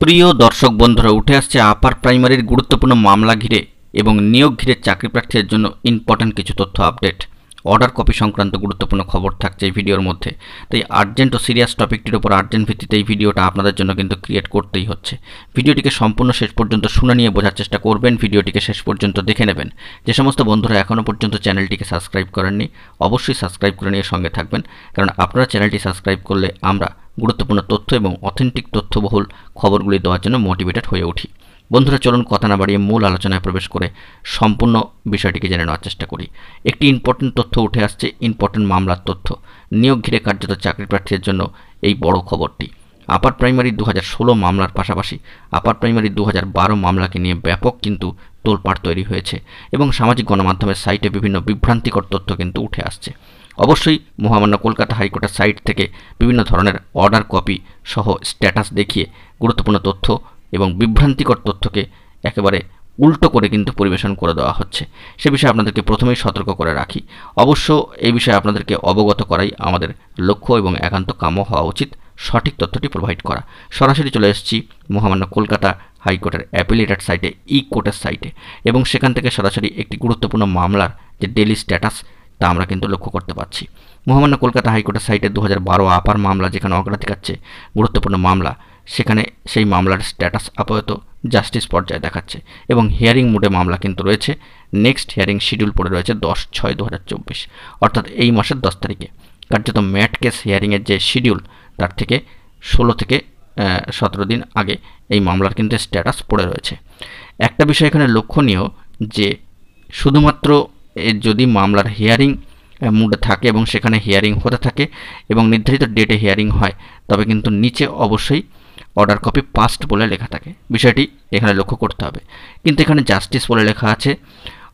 প্রিয় দর্শক বন্ধুরা, উঠে আসছে আপার প্রাইমারির গুরুত্বপূর্ণ মামলা ঘিরে এবং নিয়োগ ঘিরে চাকরি প্রার্থীদের জন্য ইম্পর্ট্যান্ট কিছু তথ্য আপডেট, অর্ডার কপি সংক্রান্ত গুরুত্বপূর্ণ খবর থাকছে এই ভিডিওর মধ্যে। তাই আর্জেন্ট ও সিরিয়াস টপিকটির উপর আর্জেন্ট ভিত্তিতে এই ভিডিওটা আপনাদের জন্য কিন্তু ক্রিয়েট করতেই হচ্ছে। ভিডিওটিকে সম্পূর্ণ শেষ পর্যন্ত শুনে নিয়ে বোঝার চেষ্টা করবেন, ভিডিওটিকে শেষ পর্যন্ত দেখে নেবেন। যে সমস্ত বন্ধুরা এখনও পর্যন্ত চ্যানেলটিকে সাবস্ক্রাইব করেননি, অবশ্যই সাবস্ক্রাইব করে নিয়ে সঙ্গে থাকবেন, কারণ আপনারা চ্যানেলটি সাবস্ক্রাইব করলে আমরা গুরুত্বপূর্ণ তথ্য এবং অথেন্টিক তথ্যবহুল খবরগুলি দেওয়ার জন্য মোটিভেটেড হয়ে উঠি। বন্ধুরা, চলুন কথা না বাড়িয়ে মূল আলোচনায় প্রবেশ করে সম্পূর্ণ বিষয়টিকে জেনে নেওয়ার চেষ্টা করি। একটি ইম্পর্টেন্ট তথ্য উঠে আসছে, ইম্পর্টেন্ট মামলার তথ্য, নিয়োগ ঘিরে কার্যত চাকরি প্রার্থীদের জন্য এই বড় খবরটি। আপার প্রাইমারি 2016 মামলার পাশাপাশি আপার প্রাইমারি 2012 মামলাকে নিয়ে ব্যাপক কিন্তু তোলপাড় তৈরি হয়েছে এবং সামাজিক গণমাধ্যমের সাইটে বিভিন্ন বিভ্রান্তিকর তথ্য কিন্তু উঠে আসছে। অবশ্যই মহামান্য কলকাতা হাইকোর্টের সাইট থেকে বিভিন্ন ধরনের অর্ডার কপি সহ স্ট্যাটাস দেখিয়ে গুরুত্বপূর্ণ তথ্য এবং বিভ্রান্তিকর তথ্যকে একেবারে উল্টো করে কিন্তু পরিবেশন করে দেওয়া হচ্ছে। সে বিষয়ে আপনাদেরকে প্রথমেই সতর্ক করে রাখি। অবশ্য এই বিষয়ে আপনাদেরকে অবগত করাই আমাদের লক্ষ্য এবং একান্ত কাম্য হওয়া উচিত, সঠিক তথ্যটি প্রোভাইড করা। সরাসরি চলে এসেছি মহামান্য কলকাতা হাইকোর্টের অ্যাপিলেটেড সাইটে, ই কোর্টের সাইটে, এবং সেখান থেকে সরাসরি একটি গুরুত্বপূর্ণ মামলার যে ডেলি স্ট্যাটাস তা আমরা কিন্তু লক্ষ্য করতে পারছি। মহামান্য কলকাতা হাইকোর্টের সাইটে 2012 আপার মামলা যেখানে অগ্রাধিকার চেয়ে গুরুত্বপূর্ণ মামলা, সেখানে সেই মামলার স্ট্যাটাস আপাতত জাস্টিস পর্যায়ে দেখাচ্ছে এবং হিয়ারিং মোডে মামলা কিন্তু রয়েছে। নেক্সট হিয়ারিং শিডিউল পড়ে রয়েছে 10/6/2024, অর্থাৎ এই মাসের 10 তারিখে। কার্যত ম্যাট কেস হিয়ারিংয়ের যে শিডিউল তার থেকে 16 থেকে 17 দিন আগে এই মামলার কিন্তু স্ট্যাটাস পড়ে রয়েছে। একটা বিষয় এখানে লক্ষণীয় যে শুধুমাত্র যদি মামলার হিয়ারিং মুডে থাকে এবং সেখানে হিয়ারিং হতে থাকে এবং নির্ধারিত ডেটে হিয়ারিং হয়, তবে কিন্তু নিচে অবশ্যই অর্ডার কপি পাস্ট বলে লেখা থাকে। বিষয়টি এখানে লক্ষ্য করতে হবে। কিন্তু এখানে জাস্টিস বলে লেখা আছে,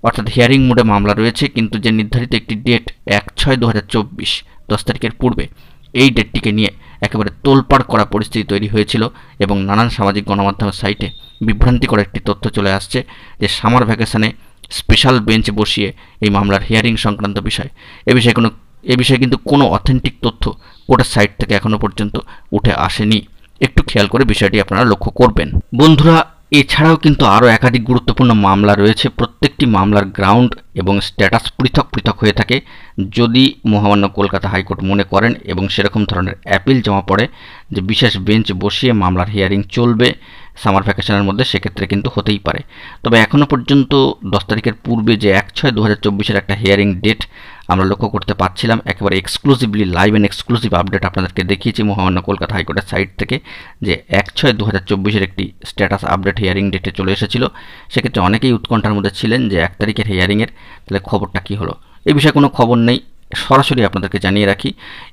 অর্থাৎ হিয়ারিং মুডে মামলা রয়েছে, কিন্তু যে নির্ধারিত একটি ডেট 1/6/2024 10 তারিখের পূর্বে, এই ডেটটিকে নিয়ে একেবারে তোলপাড় করা পরিস্থিতি তৈরি হয়েছিল এবং নানান সামাজিক গণমাধ্যমের সাইটে বিভ্রান্তিকর একটি তথ্য চলে আসছে যে সামার ভ্যাকেশনে স্পেশাল বেঞ্চ বসিয়ে এই মামলার হিয়ারিং সংক্রান্ত বিষয়। এ বিষয়ে কিন্তু কোনো অথেন্টিক তথ্য কোর্টের সাইট থেকে এখনও পর্যন্ত উঠে আসেনি। একটু খেয়াল করে বিষয়টি আপনারা লক্ষ্য করবেন। বন্ধুরা, এছাড়াও কিন্তু আরও একাধিক গুরুত্বপূর্ণ মামলা রয়েছে। প্রত্যেকটি মামলার গ্রাউন্ড এবং স্ট্যাটাস পৃথক পৃথক হয়ে থাকে। যদি মহামান্য কলকাতা হাইকোর্ট মনে করেন এবং সেরকম ধরনের অ্যাপিল জমা পড়ে যে বিশেষ বেঞ্চ বসিয়ে মামলার হিয়ারিং চলবে সামার ভ্যাকেশনের মধ্যে, সেক্ষেত্রে কিন্তু হতেই পারে। তবে এখনও পর্যন্ত 10 তারিখের পূর্বে যে 1/6/2024 একটা হিয়ারিং ডেট আমরা লক্ষ্য করতে পারছিলাম, একেবারে exclusively live and exclusive update আপনাদেরকে দেখিয়েছি মহামান্য কলকাতা হাইকোর্টের সাইট থেকে, যে 1/6/2024 একটি স্ট্যাটাস আপডেট হিয়ারিং ডেটে চলে এসেছিল। সেক্ষেত্রে অনেকেই উৎকণ্ঠার মধ্যে ছিলেন যে 1 তারিখের হিয়ারিংয়ের তাহলে খবরটা কী হলো। এই বিষয়ে কোনো খবর নেই, সরাসরি আপনাদেরকে জানিয়ে রাখি।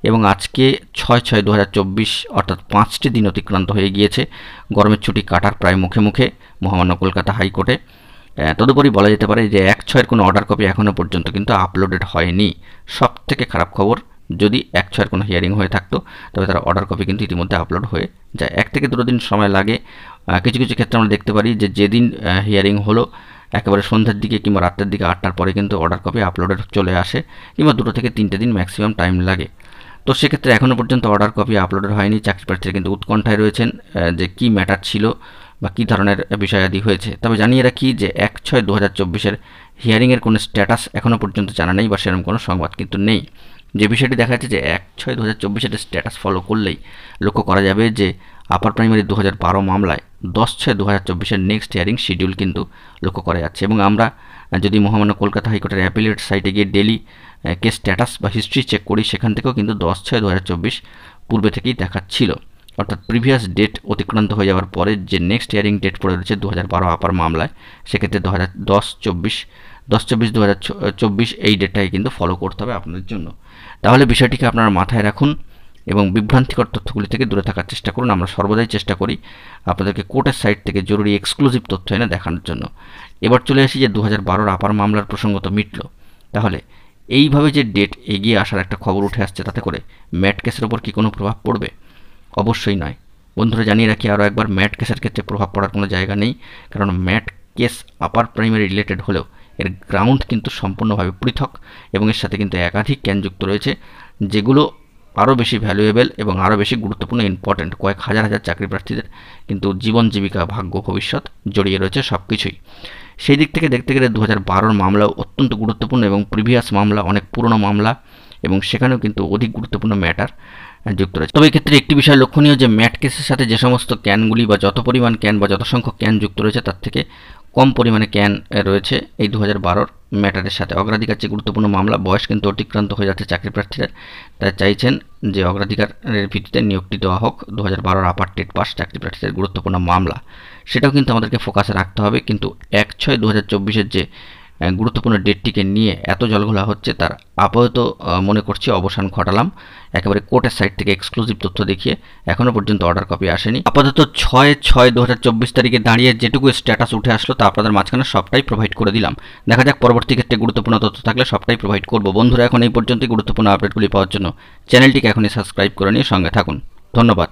এবং আজকে 6/6/2024, অর্থাৎ 5টি দিন অতিক্রান্ত হয়ে গিয়েছে গরমের ছুটি কাটার প্রায় মুখে মুখে মহামান্য কলকাতা হাইকোর্টে। তদুপরি বলা যেতে পারে যে 1/6-এর কোনো অর্ডার কপি এখনও পর্যন্ত কিন্তু আপলোডেড হয়নি। সব থেকে খারাপ খবর, যদি 1/6-এর কোনো হিয়ারিং হয়ে থাকতো তবে তার অর্ডার কপি কিন্তু ইতিমধ্যে আপলোড হয়ে যায়। 1 থেকে 2 দিন সময় লাগে। কিছু কিছু ক্ষেত্রে আমরা দেখতে পারি যে যেদিন হিয়ারিং হলো একেবারে সন্ধ্যার দিকে কিংবা রাতের দিকে 8টার পরে কিন্তু অর্ডার কপি আপলোডেড চলে আসে, কিংবা 2 থেকে 3টে দিন ম্যাক্সিমাম টাইম লাগে। তো সেক্ষেত্রে এখনও পর্যন্ত অর্ডার কপি আপলোডেড হয়নি। চাকরি প্রার্থীরা কিন্তু উৎকণ্ঠায় রয়েছেন যে কী ম্যাটার ছিল বা কী ধরনের বিষয়াদি হয়েছে। তবে জানিয়ে রাখি যে 1/6/2024-এর হিয়ারিংয়ের কোনো স্ট্যাটাস এখনও পর্যন্ত জানা নেই বা সেরকম কোনো সংবাদ কিন্তু নেই। যে বিষয়টি দেখা যাচ্ছে যে 1/6/2024-এর স্ট্যাটাস ফলো করলেই লক্ষ্য করা যাবে যে আপার প্রাইমারি 2012 মামলায় 10/6/2024-এর নেক্সট হিয়ারিং শিডিউল কিন্তু লক্ষ্য করা যাচ্ছে। এবং আমরা যদি মহামান্য কলকাতা হাইকোর্টের অ্যাপিলেট সাইটে গিয়ে ডেলি কেস স্ট্যাটাস বা হিস্ট্রি চেক করি, সেখান থেকেও কিন্তু 10/6/2024 পূর্বে থেকেই দেখাচ্ছিল। অর্থাৎ প্রিভিয়াস ডেট অতিক্রান্ত হয়ে যাওয়ার পরে যে নেক্সট হিয়ারিং ডেট পড়ে রয়েছে 2012 আপার মামলায়, সেক্ষেত্রে 10/24/2024 এই ডেটটাই কিন্তু ফলো করতে হবে আপনাদের জন্য। তাহলে বিষয়টিকে আপনারা মাথায় রাখুন এবং বিভ্রান্তিকর তথ্যগুলি থেকে দূরে থাকার চেষ্টা করুন। আমরা সর্বদাই চেষ্টা করি আপনাদেরকে কোর্টের সাইট থেকে জরুরি এক্সক্লুসিভ তথ্য এনে দেখানোর জন্য। এবার চলে আসি যে 2012 আপার মামলার প্রসঙ্গ তো মিটল, তাহলে এইভাবে যে ডেট এগিয়ে আসার একটা খবর উঠে আসছে, তাতে করে ম্যাট কেসের ওপর কি কোনো প্রভাব পড়বে? অবশ্যই নয়। বন্ধুরা, জানিয়ে রাখি আরও একবার, ম্যাট কেসের ক্ষেত্রে প্রভাব পড়ার কোনো জায়গা নেই, কারণ mat case upper primary related হলেও এর গ্রাউন্ড কিন্তু সম্পূর্ণভাবে পৃথক এবং এর সাথে কিন্তু একাধিক ক্যান যুক্ত রয়েছে, যেগুলো আরও বেশি ভ্যালুয়েবল এবং আরও বেশি গুরুত্বপূর্ণ ইম্পর্ট্যান্ট। কয়েক হাজার হাজার চাকরি প্রার্থীদের কিন্তু জীবন জীবিকা, ভাগ্য, ভবিষ্যৎ জড়িয়ে রয়েছে সব কিছুই। সেই দিক থেকে দেখতে গেলে 2012 মামলাও অত্যন্ত গুরুত্বপূর্ণ এবং প্রিভিয়াস মামলা অনেক পুরনো মামলা এবং সেখানেও কিন্তু অধিক গুরুত্বপূর্ণ ম্যাটার যুক্ত রয়েছে। তবে এক্ষেত্রে একটি বিষয় লক্ষণীয় যে ম্যাট কেসের সাথে যে সমস্ত ক্যানগুলি বা যত পরিমাণ ক্যান বা যত সংখ্যক ক্যান যুক্ত রয়েছে তার থেকে কম পরিমাণে ক্যান রয়েছে এই 2012 ম্যাটারের সাথে। অগ্রাধিকার যে গুরুত্বপূর্ণ মামলা, বয়স কিন্তু অতিক্রান্ত হয়ে যাচ্ছে চাকরি প্রার্থীরা, তাই চাইছেন যে অগ্রাধিকারের ভিত্তিতে নিয়োগটি দেওয়া হোক। 2012 আপার টেট পাস চাকরি প্রার্থীদের গুরুত্বপূর্ণ মামলা, সেটাও কিন্তু আমাদেরকে ফোকাসে রাখতে হবে। কিন্তু 1/6/2024 যে গুরুত্বপূর্ণ ডেটটিকে নিয়ে এত জলঘোলা হচ্ছে তার আপাতত মনে করছি অবসান ঘটালাম। একেবারে কোর্টের সাইড থেকে এক্সক্লুসিভ তথ্য দেখিয়ে এখনও পর্যন্ত অর্ডার কপি আসেনি। আপাতত 6/6/2024 তারিখে দাঁড়িয়ে যেটুকু স্ট্যাটাস উঠে আসলো তা আপনাদের মাঝখানে সবটাই প্রোভাইড করে দিলাম। দেখা যাক পরবর্তী ক্ষেত্রে গুরুত্বপূর্ণ তথ্য থাকলে সবটাই প্রোভাইড করব। বন্ধুরা, এখন এই পর্যন্তই। গুরুত্বপূর্ণ আপডেটগুলি পাওয়ার জন্য চ্যানেলটিকে এখনই সাবস্ক্রাইব করে নিয়ে সঙ্গে থাকুন। ধন্যবাদ।